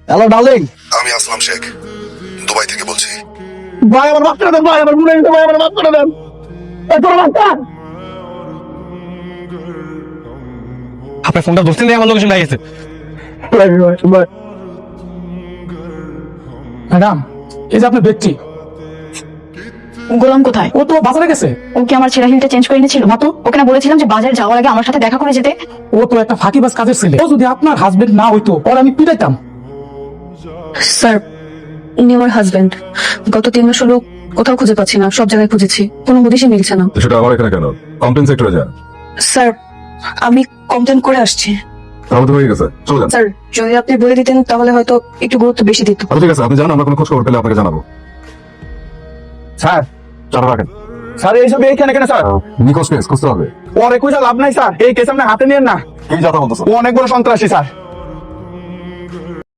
Hello darling. আমি আসলাম Sheikh, Dubai থেকে বলছি। ভাই আমার মাফ করে দেন, ভাই আমার ভুলে গেছে, ভাই আমার মাফ করে দেন। এই তোর বাচ্চা আপনার ফোনটা ধরছেন দিয়ে আমার লোকেশন গেছে। ম্যাডাম, এই যে আপনার ব্যক্তি, গোলাম কোথায়? ও তো বাজারে গেছে। ও কি আমার ছেঁড়া হিলটা চেঞ্জ করে এনেছিল? না তো, ওকে না বলেছিলাম যে বাজারে যাওয়ার আগে আমার সাথে দেখা করে যেতে? ও তো একটা ফাঁকিবাজ কাজের ছেলে। ও যদি আপনার হাজবেন্ড না হইতো, ওর আমি পিটাইতাম। স্যার, ইনি আমার হাজবেন্ড। গত 3 মাস হলো কোথাও খুঁজে পাচ্ছি না, সব জায়গায় খুঁজেছি, কোনো হদিশই মিলছে না। সেটা আবার এখানে কেন? কমপ্লেন সেক্টরে যান। স্যার, আমি কমপ্লেন করে আসছি। তাহলে তো হয়ে গেছে, চলে যান। স্যার, যদি আপনি বলে দিতেন তাহলে হয়তো একটু গুরুত্ব বেশি দিত। আচ্ছা ঠিক আছে, আপনি জানান, আমরা কোনো খোঁজ খবর পেলে আপনাকে জানাবো। স্যার। চালু রাখেন। স্যার এইসব এইখানে কেন স্যার? নিখোঁজ কেস খুঁজতে হবে। ওরে খুঁজে লাভ নাই স্যার, এই কেস আপনি হাতে নিয়েন না। কি কথা বলতেছো? ও অনেক বড় সন্ত্রাসী স্যার।